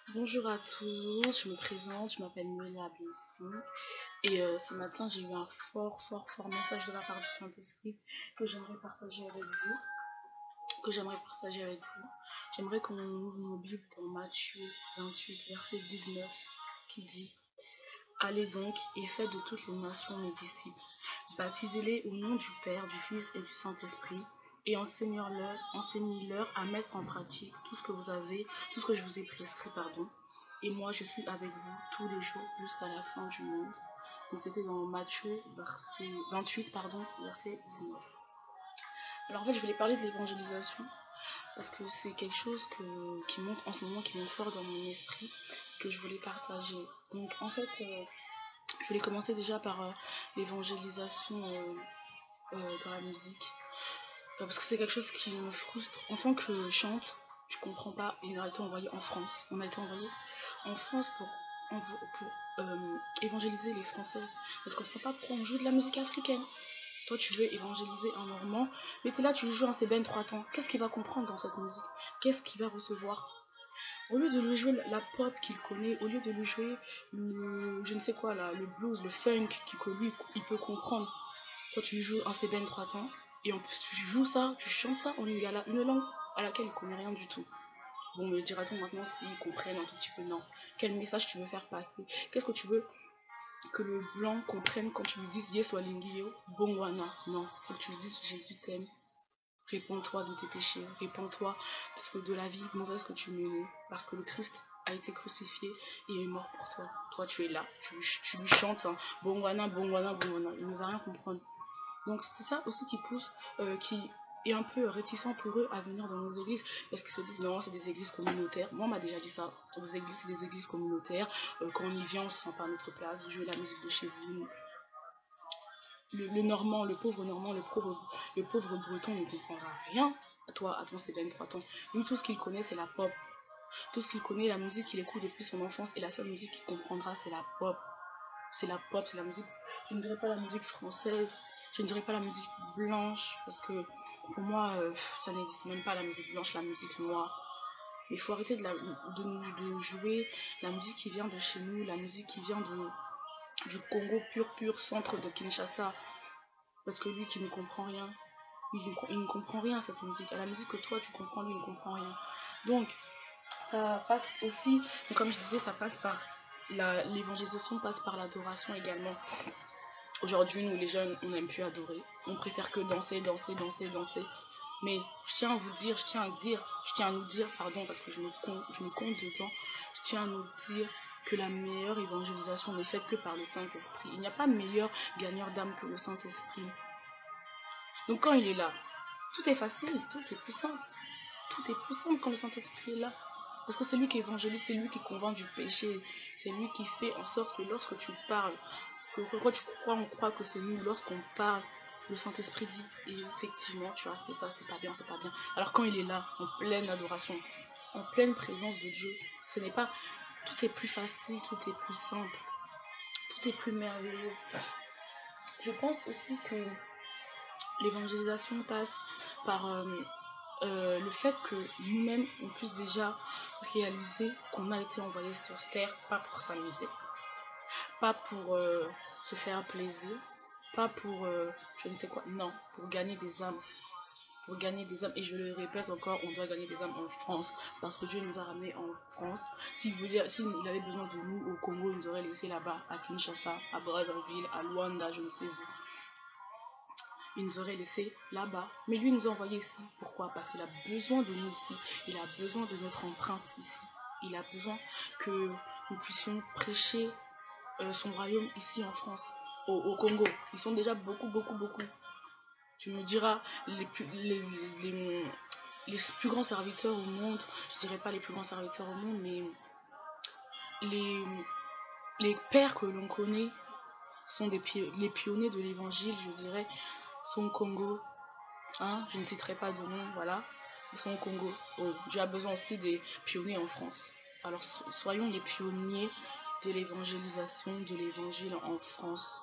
Bonjour à tous, je me présente, je m'appelle Noélia Blessing et ce matin j'ai eu un fort message de la part du Saint-Esprit que j'aimerais partager avec vous, J'aimerais qu'on ouvre nos Bibles dans Matthieu 28, verset 19 qui dit: Allez donc et faites de toutes les nations mes disciples, baptisez-les au nom du Père, du Fils et du Saint-Esprit, et enseignez-leur à mettre en pratique tout ce que je vous ai prescrit, Et moi, je suis avec vous tous les jours jusqu'à la fin du monde. Donc c'était dans Matthieu 28, verset 19. Alors en fait, je voulais parler de l'évangélisation parce que c'est quelque chose qui monte en ce moment, qui monte fort dans mon esprit, que je voulais partager. Donc en fait, je voulais commencer déjà par l'évangélisation dans la musique. Parce que c'est quelque chose qui me frustre. En tant que chante, je comprends pas. On a été envoyé en France. On a été envoyé en France pour évangéliser les Français. Mais je comprends pas pourquoi on joue de la musique africaine. Toi, tu veux évangéliser un Normand, mais t'es là, tu le joues en Sébène 3 temps. Qu'est-ce qu'il va comprendre dans cette musique? Qu'est-ce qu'il va recevoir? Au lieu de lui jouer la pop qu'il connaît, au lieu de lui jouer je ne sais quoi là, le blues, le funk que lui, il peut comprendre. Toi, tu joues un Sébène 3 temps, et en plus, tu joues ça, tu chantes ça en une langue à laquelle il connaît rien du tout. Bon, me dira-t-on maintenant s'ils comprennent un tout petit peu? Non. Quel message tu veux faire passer? Qu'est-ce que tu veux que le blanc comprenne quand tu lui dis Yesu alingio, bongwana? Non, faut que tu lui dises Jésus t'aime. Réponds-toi de tes péchés, réponds-toi de la vie mauvaise que tu mènes, parce que le Christ a été crucifié et est mort pour toi. Toi, tu es là, tu lui chantes hein, bongwana, bongwana, bongwana. Il ne va rien comprendre. Donc c'est ça aussi qui pousse, qui est un peu réticent pour eux à venir dans nos églises, parce qu'ils se disent non, c'est des églises communautaires. Moi, on m'a déjà dit ça. Les églises, c'est des églises communautaires. Quand on y vient, on se sent pas à notre place. Jouez la musique de chez vous. Le normand, le pauvre normand, le pauvre breton ne comprendra rien à ton c'est 23 ans. Lui, tout ce qu'il connaît, c'est la pop. Tout ce qu'il connaît, la musique qu'il écoute depuis son enfance, et la seule musique qu'il comprendra, c'est la pop. C'est la pop, c'est la musique, je ne dirais pas la musique française, je ne dirais pas la musique blanche, parce que pour moi, ça n'existe même pas la musique blanche, la musique noire. Mais il faut arrêter de jouer la musique qui vient de chez nous, la musique qui vient du Congo pur centre de Kinshasa, parce que lui qui ne comprend rien, il ne comprend rien à cette musique, à la musique que toi tu comprends, lui il ne comprend rien. Donc, ça passe aussi, comme je disais, ça passe par l'évangélisation passe par l'adoration également. Aujourd'hui, nous les jeunes, on n'aime plus adorer. On préfère que danser. Mais je tiens à nous dire, parce que je me compte dedans, je tiens à nous dire que la meilleure évangélisation n'est faite que par le Saint-Esprit. Il n'y a pas meilleur gagneur d'âme que le Saint-Esprit. Donc quand il est là, tout est facile, tout est plus simple. Tout est plus simple quand le Saint-Esprit est là. Parce que c'est lui qui évangélise, c'est lui qui convainc du péché. C'est lui qui fait en sorte que lorsque tu parles, on croit que c'est nous, lorsqu'on parle, le Saint-Esprit dit, et effectivement, tu as fait ça, c'est pas bien. Alors quand il est là, en pleine adoration, en pleine présence de Dieu, ce n'est pas, tout est plus facile, tout est plus simple, tout est plus merveilleux. Je pense aussi que l'évangélisation passe par le fait que nous-mêmes, on puisse déjà réaliser qu'on a été envoyé sur cette terre, pas pour s'amuser, pas pour se faire plaisir, pas pour je ne sais quoi, non, pour gagner des âmes. Pour gagner des âmes, et je le répète encore, on doit gagner des âmes en France, parce que Dieu nous a ramenés en France. S'il avait besoin de nous au Congo, il nous aurait laissé là-bas, à Kinshasa, à Brazzaville, à Luanda, je ne sais où. Il nous aurait laissé là-bas. Mais lui nous a envoyés ici. Pourquoi? Parce qu'il a besoin de nous ici. Il a besoin de notre empreinte ici. Il a besoin que nous puissions prêcher son royaume ici en France, au Congo. Ils sont déjà beaucoup. Tu me diras, les plus grands serviteurs au monde, je dirais pas les plus grands serviteurs au monde, mais les pères que l'on connaît sont les pionniers de l'évangile, je dirais, sont au Congo. Hein, je ne citerai pas de nom, voilà. Ils sont au Congo. Oh, Dieu a besoin aussi des pionniers en France. Alors soyons les pionniers de l'évangélisation, de l'évangile en France.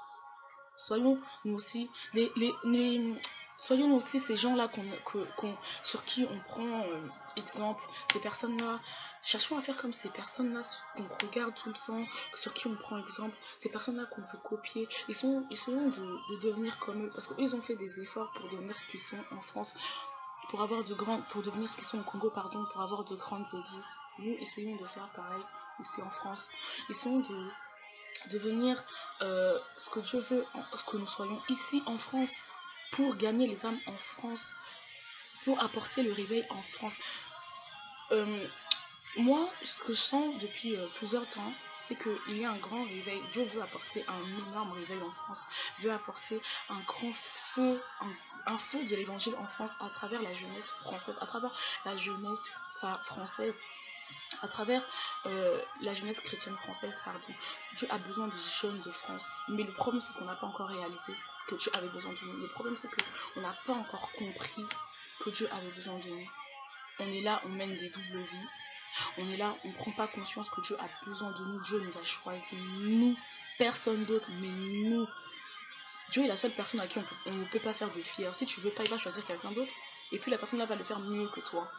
Soyons nous aussi Soyons aussi ces gens-là sur qui on prend exemple, ces personnes-là. Cherchons à faire comme ces personnes-là qu'on regarde tout le temps, sur qui on prend exemple, ces personnes-là qu'on veut copier. Essayons de devenir comme eux, parce qu'eux, ils ont fait des efforts pour devenir ce qu'ils sont en France, pour devenir ce qu'ils sont au Congo, pardon, pour avoir de grandes églises. Nous, essayons de faire pareil ici en France. Essayons de devenir ce que Dieu veut que nous soyons ici en France, pour gagner les âmes en France, pour apporter le réveil en France. Moi, ce que je sens depuis plusieurs temps, c'est qu'il y a un grand réveil. Dieu veut apporter un énorme réveil en France. Dieu veut apporter un grand feu, un feu de l'évangile en France à travers la jeunesse française, à travers la jeunesse française, à travers la jeunesse chrétienne française, pardon. Dieu a besoin des jeunes de France. Mais le problème, c'est qu'on n'a pas encore réalisé que Dieu avait besoin de nous. Le problème, c'est qu'on n'a pas encore compris que Dieu avait besoin de nous. On est là, on mène des doubles vies. On est là, on ne prend pas conscience que Dieu a besoin de nous. Dieu nous a choisis, nous, personne d'autre, mais nous. Dieu est la seule personne à qui on ne peut pas faire de fier. Si tu veux pas, il va choisir quelqu'un d'autre. Et puis la personne là va le faire mieux que toi.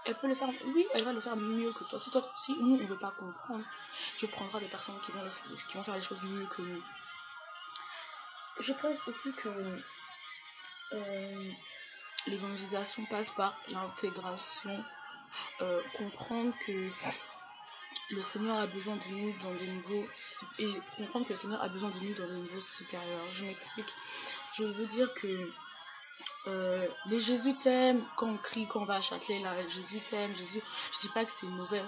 Elle peut le faire, oui, elle va le faire mieux que toi. Si nous, on ne veut pas comprendre, Dieu prendra des personnes qui vont faire les choses mieux que nous. Je pense aussi que l'évangélisation passe par l'intégration. Comprendre que le Seigneur a besoin de nous dans des niveaux supérieurs. Je m'explique. Je veux dire que les Jésus t'aime, quand on crie, quand on va à Châtelet, là, Jésus t'aime, Jésus. Je dis pas que c'est mauvais,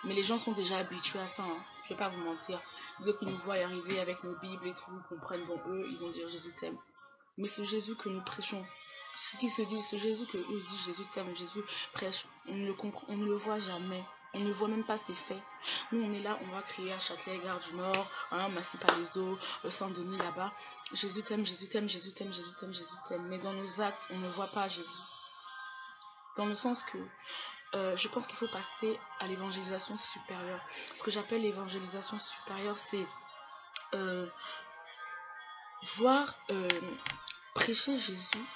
mais les gens sont déjà habitués à ça. Hein. Je vais pas vous mentir. Dès qu'ils nous voient arriver avec nos Bibles et tout, comprennent bon eux, ils vont dire Jésus t'aime. Mais ce Jésus que nous prêchons, ce Jésus que eux disent Jésus t'aime, Jésus prêche, on ne le voit jamais. On ne voit même pas ses faits. Nous, on est là, on va crier à Châtelet, Gare du Nord, hein, Massy-Palaiseau, Saint-Denis là-bas. Jésus t'aime, Jésus t'aime, Jésus t'aime, Jésus t'aime, Jésus t'aime. Mais dans nos actes, on ne voit pas Jésus. Dans le sens que je pense qu'il faut passer à l'évangélisation supérieure. Ce que j'appelle l'évangélisation supérieure, c'est voir prêcher Jésus,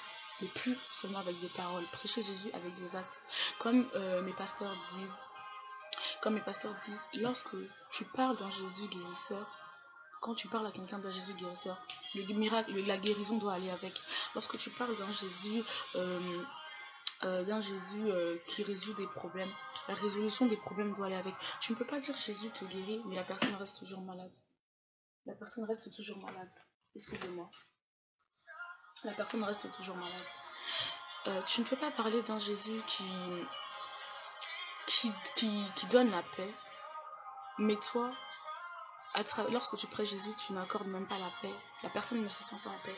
mais plus seulement avec des paroles, prêcher Jésus avec des actes. Comme mes pasteurs disent, lorsque tu parles d'un Jésus guérisseur, quand tu parles à quelqu'un d'un Jésus guérisseur, le miracle, la guérison doit aller avec. Lorsque tu parles d'un Jésus qui résout des problèmes, la résolution des problèmes doit aller avec. Tu ne peux pas dire Jésus te guérit, mais la personne reste toujours malade. La personne reste toujours malade. Excusez-moi. La personne reste toujours malade. Tu ne peux pas parler d'un Jésus qui donne la paix, mais toi, lorsque tu prêches Jésus, tu n'accordes même pas la paix. La personne ne se sent pas en paix.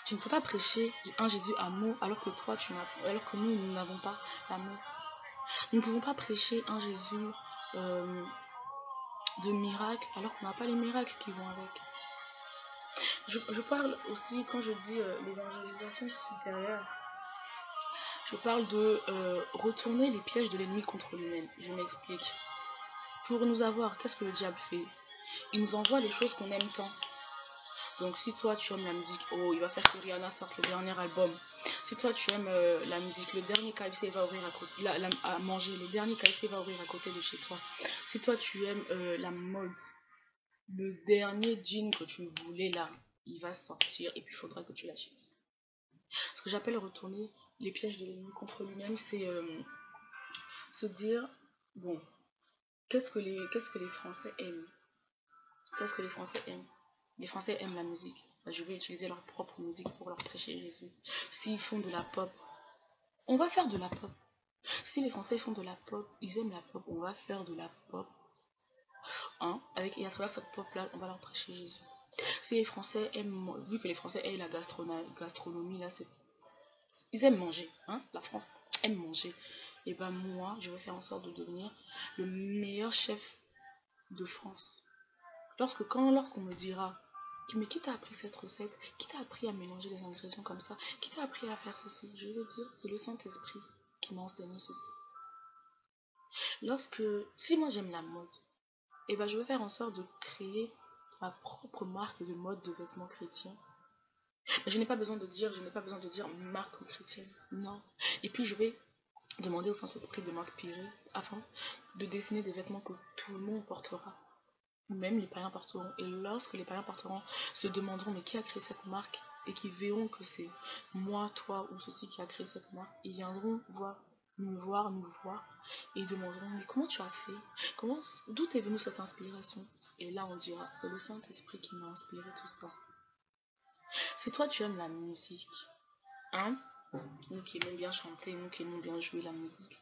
Tu ne peux pas prêcher un Jésus amour alors que nous n'avons pas l'amour. Nous ne pouvons pas prêcher un Jésus de miracle alors qu'on n'a pas les miracles qui vont avec. Je parle aussi, quand je dis l'évangélisation supérieure, je parle de retourner les pièges de l'ennemi contre lui-même. Je m'explique. Pour nous avoir, qu'est-ce que le diable fait? Il nous envoie les choses qu'on aime tant. Donc si toi tu aimes la musique, oh, il va faire que Rihanna sorte le dernier album. Si toi tu aimes la musique, le dernier KFC va ouvrir à manger, le dernier KFC va ouvrir à côté de chez toi. Si toi tu aimes la mode, le dernier jean que tu voulais là, il va sortir et puis il faudra que tu l'achètes. Ce que j'appelle retourner les pièges de l'ennemi contre lui-même, c'est se dire, bon, qu'est-ce que les Français aiment? Qu'est-ce que les Français aiment? Les Français aiment la musique. Je vais utiliser leur propre musique pour leur prêcher Jésus. S'ils font de la pop, on va faire de la pop. Si les Français font de la pop, ils aiment la pop, on va faire de la pop. Hein? Et à travers cette pop-là, on va leur prêcher Jésus. Si les Français aiment, vu que les Français aiment la gastronomie, là, ils aiment manger. Hein? La France aime manger. Et ben moi, je vais faire en sorte de devenir le meilleur chef de France. Lorsqu'on me dira, mais qui t'a appris cette recette? Qui t'a appris à mélanger les ingrédients comme ça? Qui t'a appris à faire ceci? Je veux dire, c'est le Saint-Esprit qui m'a enseigné ceci. Si moi j'aime la mode, et ben je vais faire en sorte de créer ma propre marque de mode de vêtements chrétiens. Mais je n'ai pas besoin de dire, marque chrétienne. Non. Et puis je vais demander au Saint-Esprit de m'inspirer afin de dessiner des vêtements que tout le monde portera. Même les païens porteront. Et lorsque les païens porteront, se demanderont mais qui a créé cette marque, et qui verront que c'est moi, toi ou ceci qui a créé cette marque, ils viendront nous voir, et ils demanderont mais comment tu as fait, d'où est venue cette inspiration? Et là on dira c'est le Saint-Esprit qui m'a inspiré tout ça. Si toi tu aimes la musique, hein, nous qui aimons bien chanter, nous qui aimons bien jouer la musique,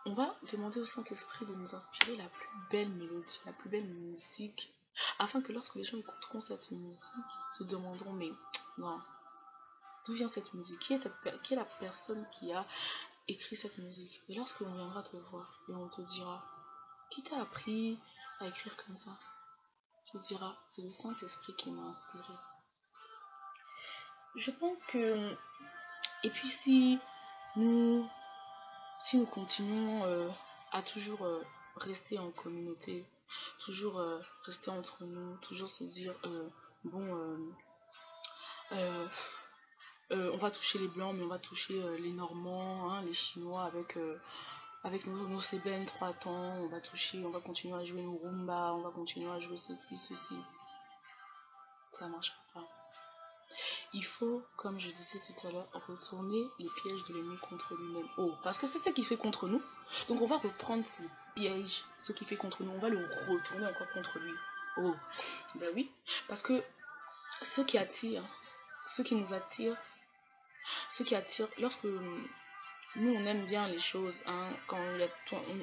on va demander au Saint-Esprit de nous inspirer la plus belle mélodie, la plus belle musique, afin que lorsque les gens écouteront cette musique, se demanderont mais non, d'où vient cette musique, qui est la personne qui a écrit cette musique? Et lorsque l'on viendra te voir et on te dira qui t'a appris à écrire comme ça, tu diras c'est le Saint-Esprit qui m'a inspiré. Je pense que, et puis si nous continuons à toujours rester en communauté, toujours rester entre nous, toujours se dire bon on va toucher les blancs mais on va toucher les normands, hein, les chinois avec nos sébènes 3 temps, on va continuer à jouer nos rumba, on va continuer à jouer ceci, ça marchera pas. Il faut, comme je disais tout à l'heure, retourner les pièges de l'ennemi contre lui-même. Oh, parce que c'est ce qu'il fait contre nous. Donc on va reprendre ces pièges, ce qu'il fait contre nous, on va le retourner encore contre lui. Oh, ben oui, parce que ce qui nous attire, lorsque nous on aime bien les choses, hein, quand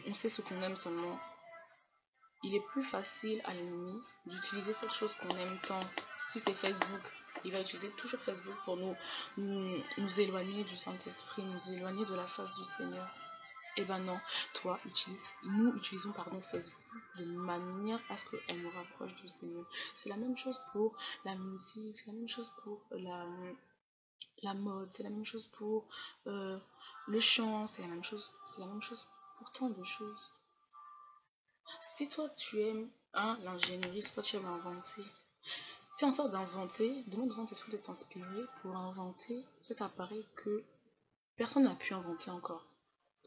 on sait ce qu'on aime seulement, il est plus facile à l'ennemi d'utiliser cette chose qu'on aime tant. Si c'est Facebook, il va utiliser toujours Facebook pour nous éloigner du Saint-Esprit, nous éloigner de la face du Seigneur. Eh ben non, nous utilisons Facebook de manière à ce qu'elle nous rapproche du Seigneur. C'est la même chose pour la musique, c'est la même chose pour la mode, c'est la même chose pour le chant, c'est la même chose pour tant de choses. Si toi tu aimes l'ingénierie, si toi tu aimes inventer, fais en sorte d'inventer, demande au Saint-Esprit de t'inspirer pour inventer cet appareil que personne n'a pu inventer encore.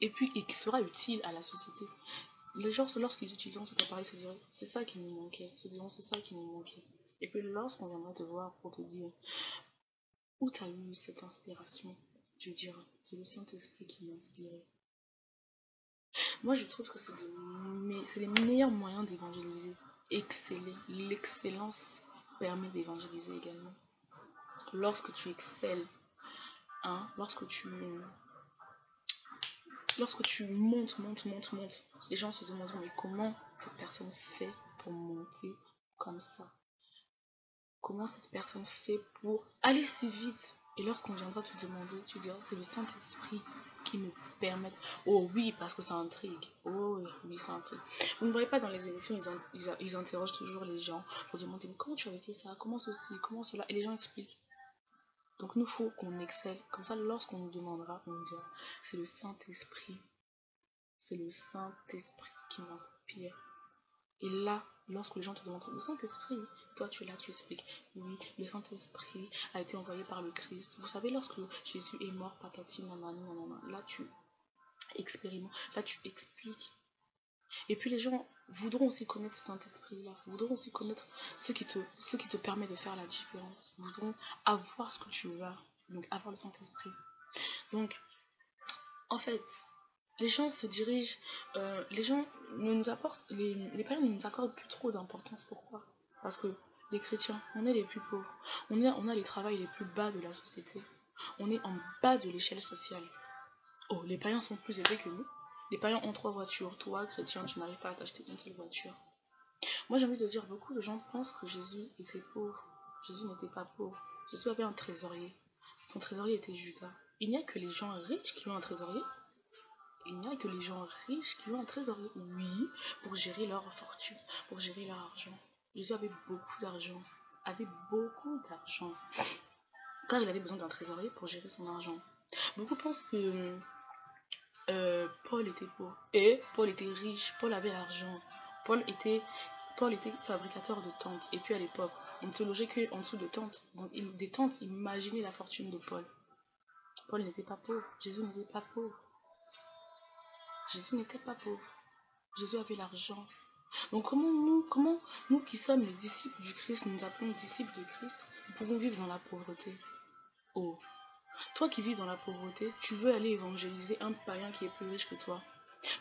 Et qui sera utile à la société. Les gens, lorsqu'ils utiliseront cet appareil, se diront c'est ça qui nous manquait, Et puis lorsqu'on viendra te voir pour te dire où tu as eu cette inspiration, tu diras c'est le Saint-Esprit qui m'a inspiré. Moi je trouve que c'est les meilleurs moyens d'évangéliser. Exceller. L'excellence permet d'évangéliser également. Lorsque tu excelles, lorsque tu montes, les gens se demandent mais comment cette personne fait pour monter comme ça? Comment cette personne fait pour aller si vite? Et lorsqu'on viendra te demander, tu diras c'est le Saint-Esprit qui me permet. Oh oui, parce que ça intrigue. Oh oui, ça intrigue. Vous ne voyez pas dans les émissions, ils interrogent toujours les gens pour demander mais comment tu avais fait ça? Comment ceci? Comment cela? Et les gens expliquent. Donc nous faut qu'on excelle. Comme ça, lorsqu'on nous demandera, on dira c'est le Saint-Esprit. C'est le Saint-Esprit qui m'inspire. Et là, lorsque les gens te demandent le Saint-Esprit, toi tu es là, tu expliques. Oui, le Saint-Esprit a été envoyé par le Christ. Vous savez, lorsque Jésus est mort, patati, nanani, nanana, là tu expérimentes, là tu expliques. Et puis les gens voudront aussi connaître ce Saint-Esprit-là, voudront aussi connaître ce qui te permet de faire la différence, voudront avoir ce que tu as, donc avoir le Saint-Esprit. Donc, en fait, les gens se dirigent, les gens ne nous apportent, les païens ne nous accordent plus trop d'importance. Pourquoi? Parce que les chrétiens, on est les plus pauvres, on a les travails les plus bas de la société, on est en bas de l'échelle sociale. Oh, les païens sont plus élevés que nous. Les païens ont 3 voitures, toi, chrétien, tu n'arrives pas à t'acheter une seule voiture. Moi, j'ai envie de dire, beaucoup de gens pensent que Jésus était pauvre. Jésus n'était pas pauvre. Jésus avait un trésorier. Son trésorier était Judas. Il n'y a que les gens riches qui ont un trésorier. Il n'y a que les gens riches qui ont un trésorier, oui, pour gérer leur fortune, pour gérer leur argent. Jésus avait beaucoup d'argent, car il avait besoin d'un trésorier pour gérer son argent. Beaucoup pensent que Paul était pauvre, et Paul était riche, Paul avait l'argent, Paul était Paul était fabricateur de tentes. Et puis à l'époque, on ne se logeait qu'en dessous de tentes. Donc des tentes, imaginez la fortune de Paul. Paul n'était pas pauvre. Jésus n'était pas pauvre. Jésus n'était pas pauvre. Jésus avait l'argent. Donc comment nous qui sommes les disciples du Christ, nous appelons disciples de Christ, nous pouvons vivre dans la pauvreté? Oh, toi qui vis dans la pauvreté, tu veux aller évangéliser un païen qui est plus riche que toi.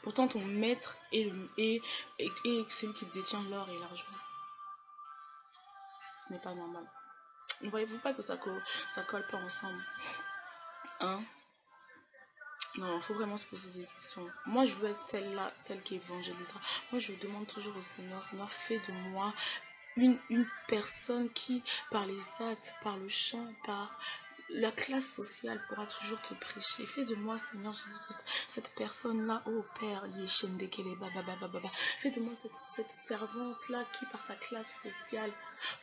Pourtant ton maître est celui qui détient l'or et l'argent. Ce n'est pas normal. Ne voyez-vous pas que ça colle pas ensemble? Hein? Non, il faut vraiment se poser des questions. Moi, je veux être celle-là, celle qui évangélisera. Moi, je demande toujours au Seigneur, Seigneur, fais de moi une personne qui, par les actes, par le chant, par la classe sociale, pourra toujours te prêcher. Fais de moi, Seigneur Jésus-Christ, cette personne-là, oh Père, fais de moi cette servante-là qui, par sa classe sociale,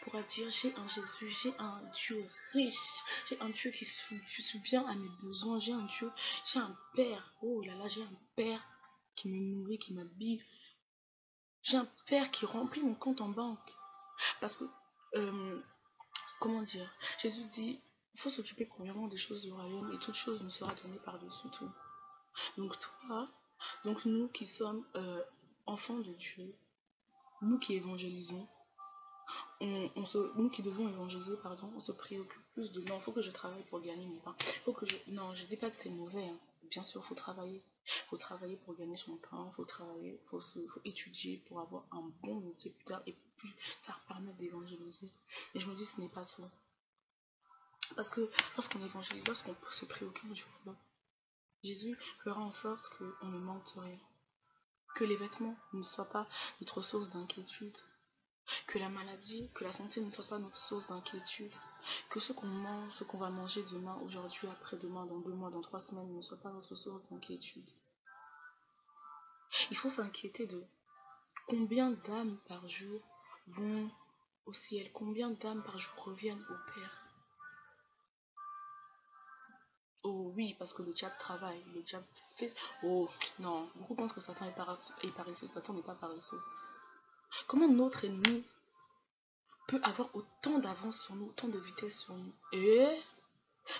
pourra dire, j'ai un Jésus, j'ai un Dieu riche, j'ai un Dieu qui subvient à mes besoins, j'ai un Père, oh là là, j'ai un Père qui me nourrit, qui m'habille, j'ai un Père qui remplit mon compte en banque. Parce que, comment dire, Jésus dit, il faut s'occuper premièrement des choses du royaume et toute chose nous sera donnée par-dessus tout. Donc nous qui sommes enfants de Dieu, nous qui évangélisons, nous qui devons évangéliser, pardon, on se préoccupe plus de non, il faut que je travaille pour gagner mon pain. Non, je ne dis pas que c'est mauvais, hein. Bien sûr, il faut travailler. Il faut travailler pour gagner son pain, il faut travailler, il faut étudier pour avoir un bon métier plus tard et puis faire permettre d'évangéliser. Et je me dis, ce n'est pas tout. Parce que lorsqu'on évangélise, lorsqu'on se préoccupe du royaume, Jésus fera en sorte qu'on ne manque de rien. Que les vêtements ne soient pas notre source d'inquiétude. Que la maladie, que la santé ne soit pas notre source d'inquiétude. Que ce qu'on mange, ce qu'on va manger demain, aujourd'hui, après-demain, dans 2 mois, dans 3 semaines, ne soit pas notre source d'inquiétude. Il faut s'inquiéter de combien d'âmes par jour vont au ciel, combien d'âmes par jour reviennent au Père. Oh oui, parce que le diable travaille, le diable fait... Oh non, beaucoup pensent que Satan est paresseux, Satan n'est pas paresseux. Comment notre ennemi peut avoir autant d'avance sur nous, autant de vitesse sur nous? Et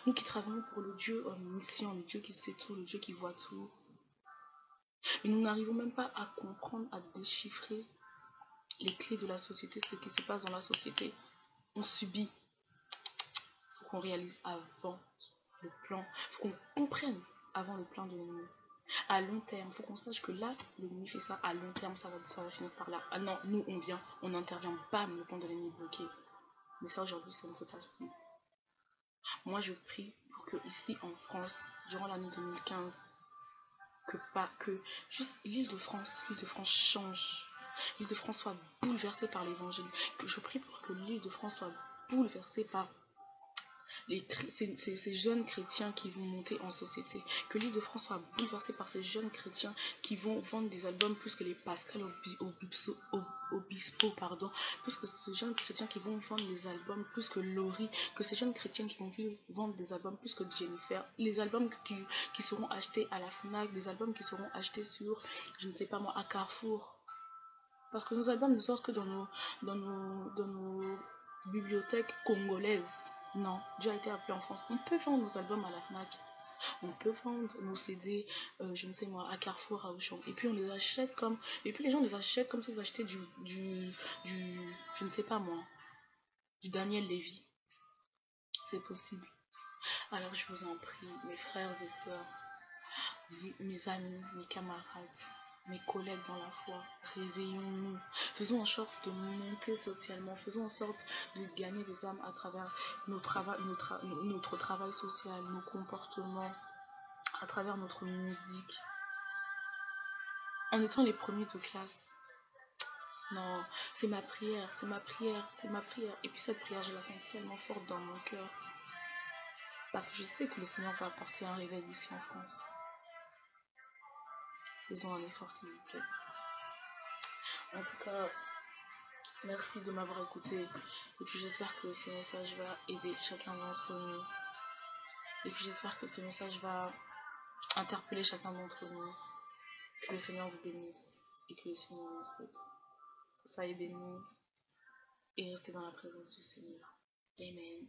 nous qui travaillons pour le Dieu omniscient, le Dieu qui sait tout, le Dieu qui voit tout. Et nous n'arrivons même pas à comprendre, à déchiffrer les clés de la société, ce qui se passe dans la société. On subit. Il faut qu'on réalise avant le plan. Il faut qu'on comprenne avant le plan de l'ennemi. À long terme, il faut qu'on sache que là, l'ennemi fait ça. À long terme, ça va finir par là. Ah non, nous, on vient, on intervient, bam, le plan de l'ennemi bloqué. Mais ça, aujourd'hui, ça ne se passe plus. Moi, je prie pour que ici, en France, durant l'année 2015, que juste l'île de France change. L'île de France soit bouleversée par l'évangile. Que je prie pour que l'île de France soit bouleversée par ces jeunes chrétiens qui vont monter en société. Que l'île de France soit bouleversée par ces jeunes chrétiens qui vont vendre des albums plus que les Pascal Obispo, plus que ces jeunes chrétiens qui vont vendre des albums plus que Laurie, que ces jeunes chrétiens qui vont vendre des albums plus que Jennifer, les albums qui seront achetés à la FNAC, des albums qui seront achetés sur, je ne sais pas moi, à Carrefour. Parce que nos albums ne sortent que dans nos bibliothèques congolaises. Non, Dieu a été appelé en France. On peut vendre nos albums à la FNAC. On peut vendre nos CD, je ne sais moi, à Carrefour, à Auchan. Et puis on les achète comme... Et puis les gens les achètent comme s'ils achetaient je ne sais pas moi, du Daniel Lévy. C'est possible. Alors je vous en prie, mes frères et sœurs, mes amis, mes camarades, mes collègues dans la foi, réveillons-nous, faisons en sorte de monter socialement, faisons en sorte de gagner des âmes à travers notre travail social, nos comportements, à travers notre musique, en étant les premiers de classe. Non, c'est ma prière, c'est ma prière, c'est ma prière. Et puis cette prière, je la sens tellement forte dans mon cœur, parce que je sais que le Seigneur va apporter un réveil ici en France. Faisons un effort, s'il vous plaît. En tout cas, merci de m'avoir écouté. Et puis j'espère que ce message va aider chacun d'entre nous. Et puis j'espère que ce message va interpeller chacun d'entre nous. Que le Seigneur vous bénisse et que le Seigneur vous aide. soyez bénis et restez dans la présence du Seigneur. Amen.